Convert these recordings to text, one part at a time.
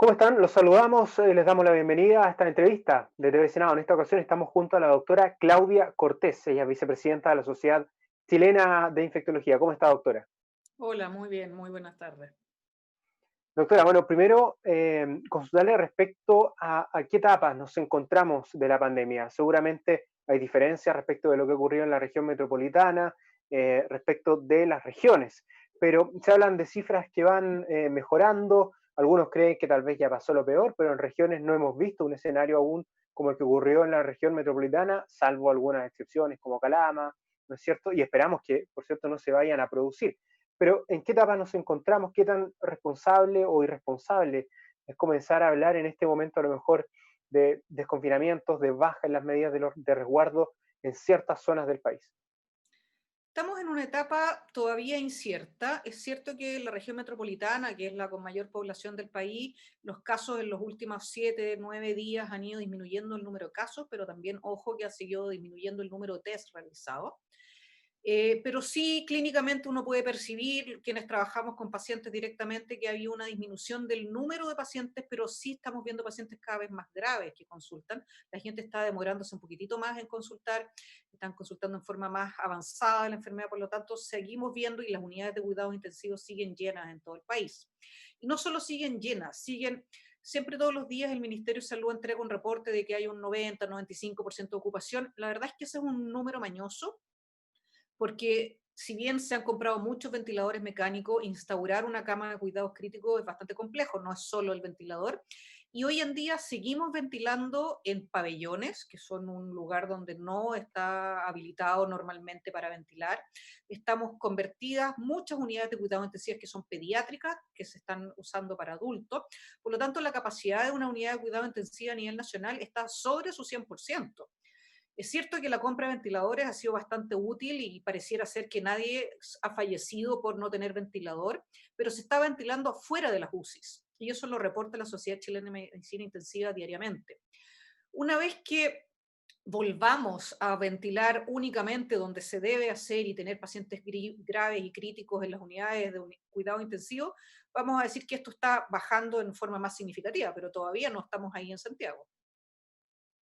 ¿Cómo están? Los saludamos, les damos la bienvenida a esta entrevista de TV Senado. En esta ocasión estamos junto a la doctora Claudia Cortés, ella es vicepresidenta de la Sociedad Chilena de Infectología. ¿Cómo está, doctora? Hola, muy bien, muy buenas tardes. Doctora, bueno, primero consultarle respecto a qué etapas nos encontramos de la pandemia. Seguramente hay diferencias respecto de lo que ocurrió en la región metropolitana, respecto de las regiones, pero se hablan de cifras que van mejorando. Algunos creen que tal vez ya pasó lo peor, pero en regiones no hemos visto un escenario aún como el que ocurrió en la región metropolitana, salvo algunas excepciones como Calama, ¿no es cierto? Y esperamos que, por cierto, no se vayan a producir. Pero ¿en qué etapa nos encontramos? ¿Qué tan responsable o irresponsable es comenzar a hablar en este momento a lo mejor de desconfinamientos, de baja en las medidas de resguardo en ciertas zonas del país? Estamos en una etapa todavía incierta. Es cierto que en la región metropolitana, que es la con mayor población del país, los casos en los últimos 7, 9 días han ido disminuyendo el número de casos, pero también, ojo, que ha seguido disminuyendo el número de test realizados. Pero sí, clínicamente uno puede percibir, quienes trabajamos con pacientes directamente, que había una disminución del número de pacientes, pero sí estamos viendo pacientes cada vez más graves que consultan. La gente está demorándose un poquitito más en consultar, están consultando en forma más avanzada de la enfermedad, por lo tanto, seguimos viendo y las unidades de cuidados intensivos siguen llenas en todo el país. Y no solo siguen llenas, siguen. Siempre todos los días el Ministerio de Salud entrega un reporte de que hay un 90-95% de ocupación. La verdad es que ese es un número mañoso, porque si bien se han comprado muchos ventiladores mecánicos, instaurar una cama de cuidados críticos es bastante complejo, no es solo el ventilador. Y hoy en día seguimos ventilando en pabellones, que son un lugar donde no está habilitado normalmente para ventilar. Estamos convertidas muchas unidades de cuidados intensivos que son pediátricas, que se están usando para adultos. Por lo tanto, la capacidad de una unidad de cuidado intensiva a nivel nacional está sobre su 100%. Es cierto que la compra de ventiladores ha sido bastante útil y pareciera ser que nadie ha fallecido por no tener ventilador, pero se está ventilando fuera de las UCIs. Y eso lo reporta la Sociedad Chilena de Medicina Intensiva diariamente. Una vez que volvamos a ventilar únicamente donde se debe hacer y tener pacientes graves y críticos en las unidades de cuidado intensivo, vamos a decir que esto está bajando en forma más significativa, pero todavía no estamos ahí en Santiago.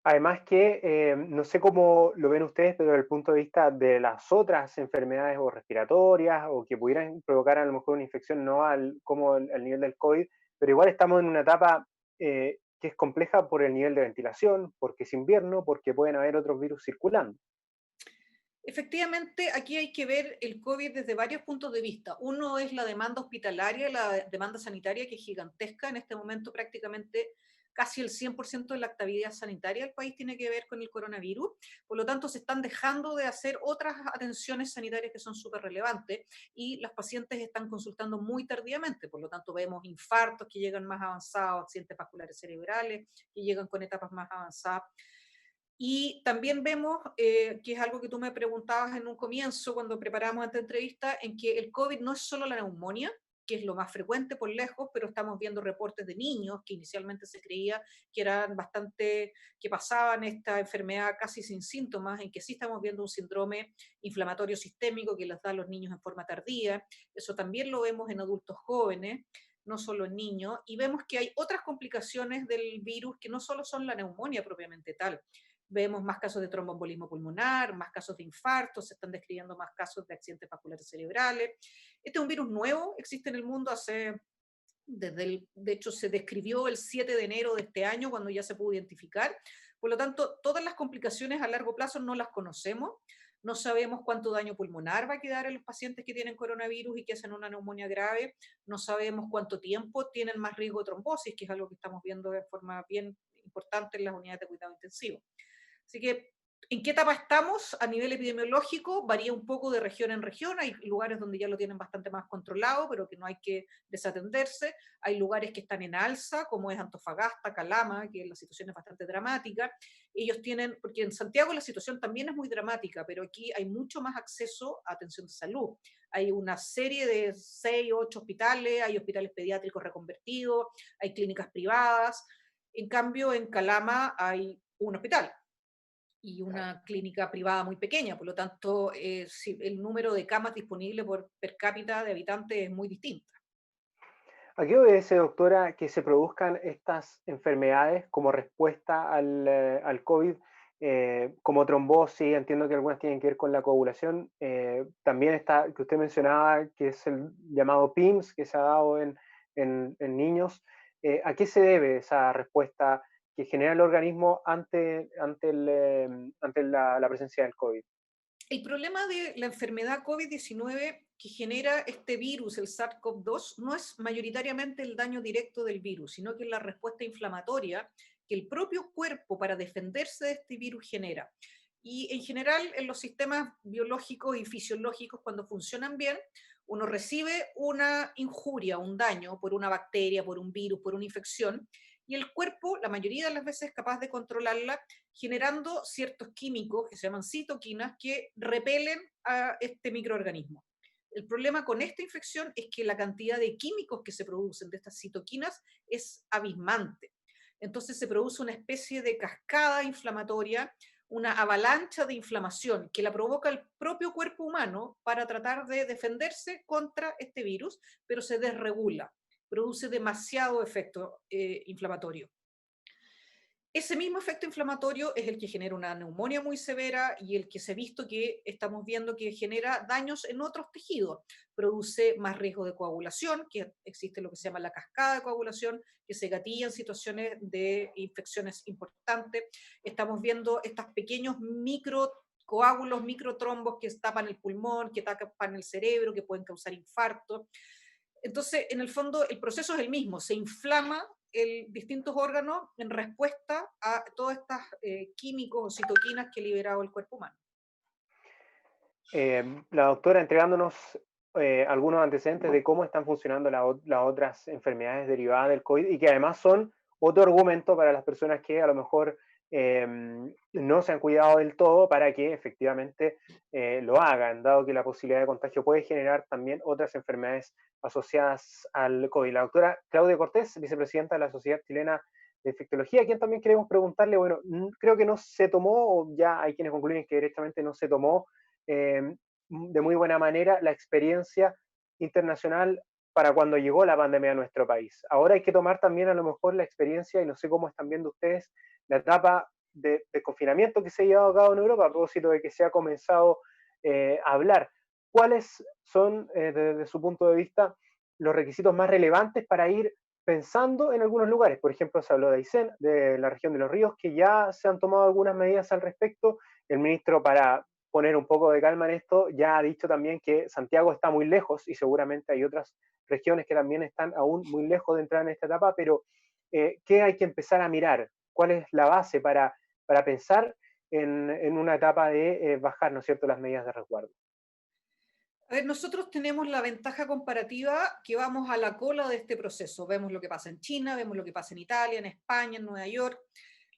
Además que, no sé cómo lo ven ustedes, pero desde el punto de vista de las otras enfermedades o respiratorias o que pudieran provocar a lo mejor una infección no como al nivel del COVID, pero igual estamos en una etapa que es compleja por el nivel de ventilación, porque es invierno, porque pueden haber otros virus circulando. Efectivamente, aquí hay que ver el COVID desde varios puntos de vista. Uno es la demanda hospitalaria, la demanda sanitaria, que es gigantesca. En este momento prácticamente casi el 100% de la actividad sanitaria del país tiene que ver con el coronavirus. Por lo tanto, se están dejando de hacer otras atenciones sanitarias que son súper relevantes y los pacientes están consultando muy tardíamente. Por lo tanto, vemos infartos que llegan más avanzados, accidentes vasculares cerebrales que llegan con etapas más avanzadas. Y también vemos, que es algo que tú me preguntabas en un comienzo, cuando preparábamos esta entrevista, en que el COVID no es solo la neumonía, que es lo más frecuente por lejos, pero estamos viendo reportes de niños que inicialmente se creía que eran bastante, que pasaban esta enfermedad casi sin síntomas, en que sí estamos viendo un síndrome inflamatorio sistémico que les da a los niños en forma tardía. Eso también lo vemos en adultos jóvenes, no solo en niños, y vemos que hay otras complicaciones del virus que no solo son la neumonía propiamente tal. Vemos más casos de tromboembolismo pulmonar, más casos de infarto, se están describiendo más casos de accidentes vasculares cerebrales. Este es un virus nuevo, existe en el mundo de hecho se describió el 7 de enero de este año cuando ya se pudo identificar. Por lo tanto, todas las complicaciones a largo plazo no las conocemos. No sabemos cuánto daño pulmonar va a quedar en los pacientes que tienen coronavirus y que hacen una neumonía grave. No sabemos cuánto tiempo tienen más riesgo de trombosis, que es algo que estamos viendo de forma bien importante en las unidades de cuidado intensivo. Así que, ¿en qué etapa estamos a nivel epidemiológico? Varía un poco de región en región. Hay lugares donde ya lo tienen bastante más controlado, pero que no hay que desatenderse. Hay lugares que están en alza, como es Antofagasta, Calama, que la situación es bastante dramática. Ellos tienen, porque en Santiago la situación también es muy dramática, pero aquí hay mucho más acceso a atención de salud. Hay una serie de 6 o 8 hospitales, hay hospitales pediátricos reconvertidos, hay clínicas privadas. En cambio, en Calama hay un hospital y Claro. una clínica privada muy pequeña, por lo tanto, el número de camas disponibles por per cápita de habitantes es muy distinto. ¿A qué obedece, doctora, que se produzcan estas enfermedades como respuesta al COVID, como trombosis? Entiendo que algunas tienen que ver con la coagulación. También está, que usted mencionaba, que es el llamado PIMS, que se ha dado en niños. ¿A qué se debe esa respuesta que genera el organismo ante la presencia del COVID? El problema de la enfermedad COVID-19 que genera este virus, el SARS-CoV-2, no es mayoritariamente el daño directo del virus, sino que es la respuesta inflamatoria que el propio cuerpo para defenderse de este virus genera. Y en general, en los sistemas biológicos y fisiológicos, cuando funcionan bien, uno recibe una injuria, un daño por una bacteria, por un virus, por una infección, y el cuerpo, la mayoría de las veces, es capaz de controlarla generando ciertos químicos que se llaman citoquinas que repelen a este microorganismo. El problema con esta infección es que la cantidad de químicos que se producen de estas citoquinas es abismante. Entonces se produce una especie de cascada inflamatoria, una avalancha de inflamación que la provoca el propio cuerpo humano para tratar de defenderse contra este virus, pero se desregula, produce demasiado efecto inflamatorio. Ese mismo efecto inflamatorio es el que genera una neumonía muy severa y el que se ha visto que estamos viendo que genera daños en otros tejidos. Produce más riesgo de coagulación, que existe lo que se llama la cascada de coagulación, que se gatilla en situaciones de infecciones importantes. Estamos viendo estos pequeños microcoágulos, microtrombos que tapan el pulmón, que tapan el cerebro, que pueden causar infarto. Entonces, en el fondo, el proceso es el mismo, se inflama distintos órganos en respuesta a todos estos químicos o citoquinas que ha liberado el cuerpo humano. La doctora entregándonos algunos antecedentes de cómo están funcionando las otras enfermedades derivadas del COVID y que además son otro argumento para las personas que a lo mejor no se han cuidado del todo para que efectivamente lo hagan, dado que la posibilidad de contagio puede generar también otras enfermedades asociadas al COVID. La doctora Claudia Cortés, vicepresidenta de la Sociedad Chilena de Infectología, a quien también queremos preguntarle, bueno, creo que no se tomó, o ya hay quienes concluyen que directamente no se tomó de muy buena manera la experiencia internacional para cuando llegó la pandemia a nuestro país. Ahora hay que tomar también a lo mejor la experiencia, y no sé cómo están viendo ustedes, la etapa de confinamiento que se ha llevado a cabo en Europa, a propósito de que se ha comenzado a hablar. ¿Cuáles son, desde su punto de vista, los requisitos más relevantes para ir pensando en algunos lugares? Por ejemplo, se habló de Aysén, de la región de los ríos, que ya se han tomado algunas medidas al respecto. El ministro, para poner un poco de calma en esto, ya ha dicho también que Santiago está muy lejos y seguramente hay otras regiones que también están aún muy lejos de entrar en esta etapa, pero ¿qué hay que empezar a mirar? ¿Cuál es la base para pensar en una etapa de bajar, ¿no es cierto?, las medidas de resguardo? A ver, nosotros tenemos la ventaja comparativa que vamos a la cola de este proceso. Vemos lo que pasa en China, vemos lo que pasa en Italia, en España, en Nueva York.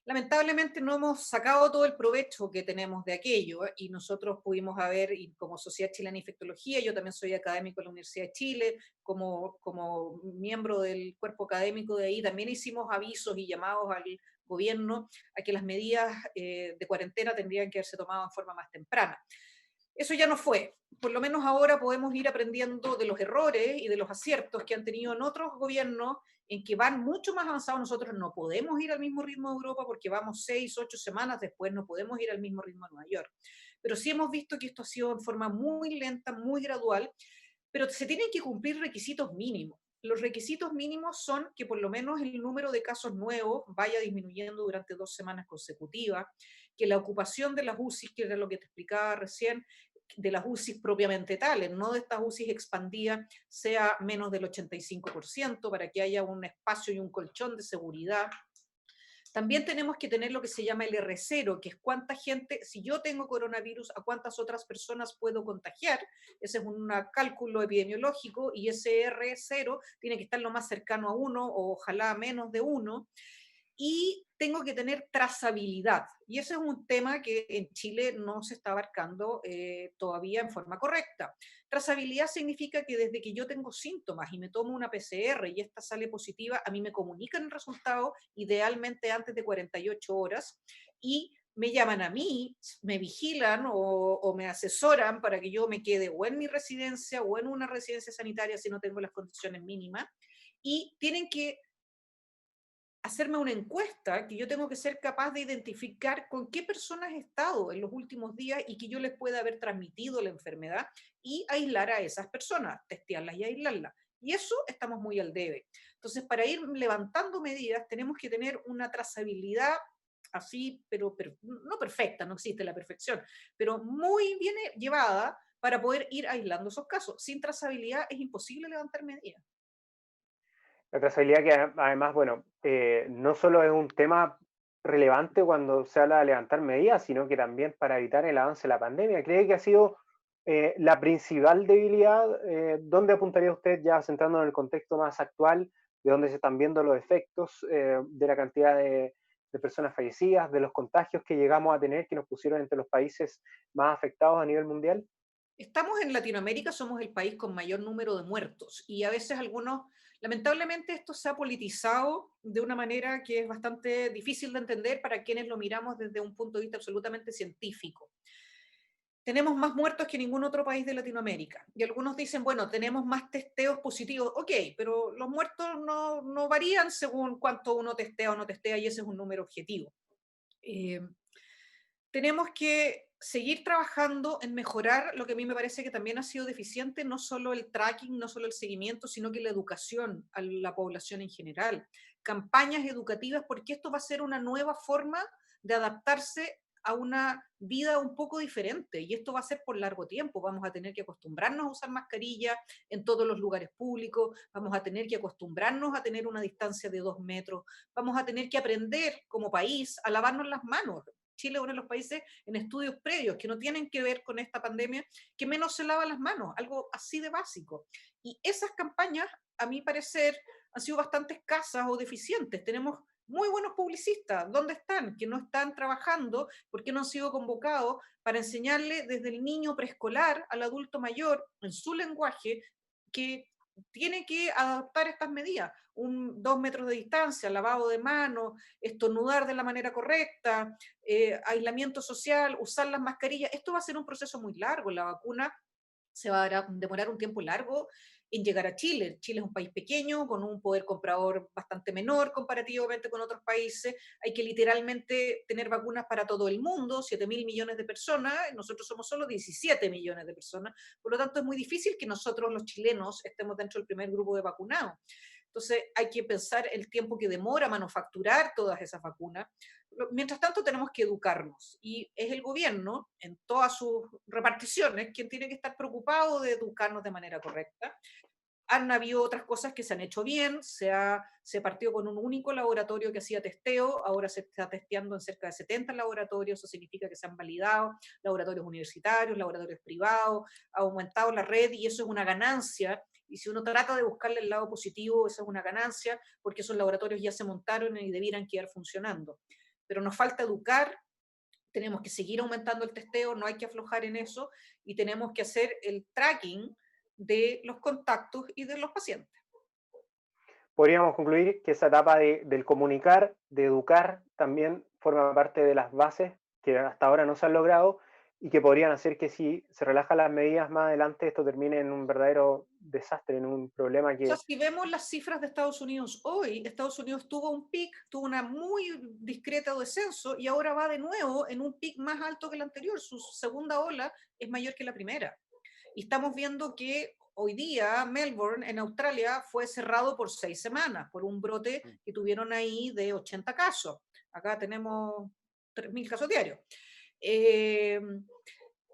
Lamentablemente no hemos sacado todo el provecho que tenemos de aquello y nosotros pudimos haber, y como Sociedad Chilena de Infectología, yo también soy académico de la Universidad de Chile, como miembro del cuerpo académico de ahí, también hicimos avisos y llamados al gobierno a que las medidas de cuarentena tendrían que haberse tomado en forma más temprana. Eso ya no fue. Por lo menos ahora podemos ir aprendiendo de los errores y de los aciertos que han tenido en otros gobiernos en que van mucho más avanzados. Nosotros no podemos ir al mismo ritmo de Europa porque vamos 6, 8 semanas después, no podemos ir al mismo ritmo de Nueva York. Pero sí hemos visto que esto ha sido en forma muy lenta, muy gradual, pero se tienen que cumplir requisitos mínimos. Los requisitos mínimos son que por lo menos el número de casos nuevos vaya disminuyendo durante 2 semanas consecutivas, que la ocupación de las UCIs, que era lo que te explicaba recién, de las UCIs propiamente tales, no de estas UCIs expandidas, sea menos del 85% para que haya un espacio y un colchón de seguridad. También tenemos que tener lo que se llama el R0, que es cuánta gente, si yo tengo coronavirus, a cuántas otras personas puedo contagiar. Ese es un cálculo epidemiológico y ese R0 tiene que estar lo más cercano a 1 o ojalá menos de 1. Y tengo que tener trazabilidad. Y ese es un tema que en Chile no se está abarcando todavía en forma correcta. Trazabilidad significa que desde que yo tengo síntomas y me tomo una PCR y esta sale positiva, a mí me comunican el resultado, idealmente antes de 48 horas, y me llaman a mí, me vigilan o me asesoran para que yo me quede o en mi residencia o en una residencia sanitaria si no tengo las condiciones mínimas, y tienen que hacerme una encuesta que yo tengo que ser capaz de identificar con qué personas he estado en los últimos días y que yo les pueda haber transmitido la enfermedad y aislar a esas personas, testearlas y aislarlas. Y eso estamos muy al debe. Entonces, para ir levantando medidas, tenemos que tener una trazabilidad así, pero no perfecta, no existe la perfección, pero muy bien llevada para poder ir aislando esos casos. Sin trazabilidad es imposible levantar medidas. La trazabilidad que además, bueno, no solo es un tema relevante cuando se habla de levantar medidas, sino que también para evitar el avance de la pandemia. ¿Cree que ha sido la principal debilidad? ¿Dónde apuntaría usted, ya centrándonos en el contexto más actual, de dónde se están viendo los efectos de la cantidad de personas fallecidas, de los contagios que llegamos a tener, que nos pusieron entre los países más afectados a nivel mundial? Estamos en Latinoamérica, somos el país con mayor número de muertos y a veces algunos, lamentablemente esto se ha politizado de una manera que es bastante difícil de entender para quienes lo miramos desde un punto de vista absolutamente científico. Tenemos más muertos que ningún otro país de Latinoamérica. Y algunos dicen, bueno, tenemos más testeos positivos. Ok, pero los muertos no varían según cuánto uno testea o no testea y ese es un número objetivo. Eh, Tenemos que seguir trabajando en mejorar lo que a mí me parece que también ha sido deficiente, no solo el tracking, no solo el seguimiento, sino que la educación a la población en general. Campañas educativas, porque esto va a ser una nueva forma de adaptarse a una vida un poco diferente y esto va a ser por largo tiempo. Vamos a tener que acostumbrarnos a usar mascarilla en todos los lugares públicos, vamos a tener que acostumbrarnos a tener una distancia de 2 metros, vamos a tener que aprender como país a lavarnos las manos. Chile es uno de los países en estudios previos que no tienen que ver con esta pandemia que menos se lava las manos, algo así de básico. Y esas campañas, a mi parecer, han sido bastante escasas o deficientes. Tenemos muy buenos publicistas, ¿dónde están? Que no están trabajando porque no han sido convocados para enseñarle desde el niño preescolar al adulto mayor en su lenguaje que tiene que adaptar estas medidas, 2 metros de distancia, lavado de manos, estornudar de la manera correcta, aislamiento social, usar las mascarillas. Esto va a ser un proceso muy largo. La vacuna se va a demorar un tiempo largo en llegar a Chile. Chile es un país pequeño, con un poder comprador bastante menor comparativamente con otros países. Hay que literalmente tener vacunas para todo el mundo, 7.000 millones de personas, nosotros somos solo 17 millones de personas, por lo tanto es muy difícil que nosotros los chilenos estemos dentro del primer grupo de vacunados. Entonces hay que pensar el tiempo que demora manufacturar todas esas vacunas. Mientras tanto tenemos que educarnos y es el gobierno en todas sus reparticiones quien tiene que estar preocupado de educarnos de manera correcta. Han habido otras cosas que se han hecho bien, se partió con un único laboratorio que hacía testeo, ahora se está testeando en cerca de 70 laboratorios, eso significa que se han validado laboratorios universitarios, laboratorios privados, ha aumentado la red y eso es una ganancia. Y si uno trata de buscarle el lado positivo, eso es una ganancia, porque esos laboratorios ya se montaron y debieran quedar funcionando. Pero nos falta educar, tenemos que seguir aumentando el testeo, no hay que aflojar en eso, y tenemos que hacer el tracking de los contactos y de los pacientes. Podríamos concluir que esa etapa del comunicar, de educar, también forma parte de las bases que hasta ahora no se han logrado y que podrían hacer que si se relajan las medidas más adelante, esto termine en un verdadero desastre, en un problema O sea, que... si vemos las cifras de Estados Unidos hoy, Estados Unidos tuvo un pic, tuvo una muy discreta descenso y ahora va de nuevo en un pic más alto que el anterior. Su segunda ola es mayor que la primera. Y estamos viendo que hoy día Melbourne, en Australia, fue cerrado por 6 semanas por un brote que tuvieron ahí de 80 casos. Acá tenemos 3.000 casos diarios. Eh,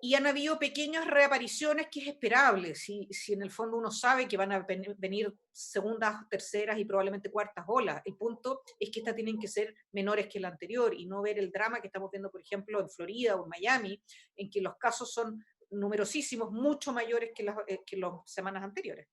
y han habido pequeñas reapariciones que es esperable, si en el fondo uno sabe que van a venir segundas, terceras y probablemente cuartas olas. El punto es que estas tienen que ser menores que la anterior y no ver el drama que estamos viendo, por ejemplo, en Florida o en Miami, en que los casos son numerosísimos, mucho mayores que las semanas anteriores.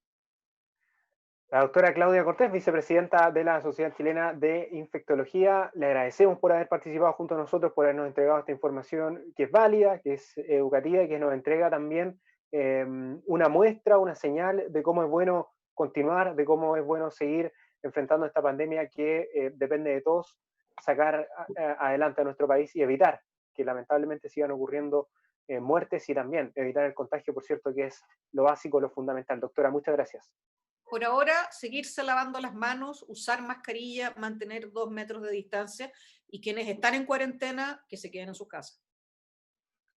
La doctora Claudia Cortés, vicepresidenta de la Sociedad Chilena de Infectología, le agradecemos por haber participado junto a nosotros, por habernos entregado esta información que es válida, que es educativa y que nos entrega también una muestra, una señal de cómo es bueno continuar, de cómo es bueno seguir enfrentando esta pandemia que depende de todos sacar adelante a nuestro país y evitar que lamentablemente sigan ocurriendo muertes y también evitar el contagio, por cierto, que es lo básico, lo fundamental. Doctora, muchas gracias. Por ahora, seguirse lavando las manos, usar mascarilla, mantener 2 metros de distancia y quienes están en cuarentena, que se queden en sus casas.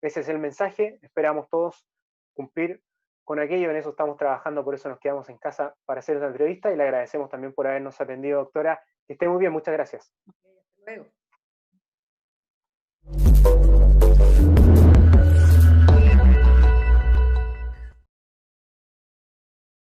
Ese es el mensaje, esperamos todos cumplir con aquello, en eso estamos trabajando, por eso nos quedamos en casa para hacer esta entrevista y le agradecemos también por habernos atendido, doctora. Que esté muy bien, muchas gracias. Ok, hasta luego.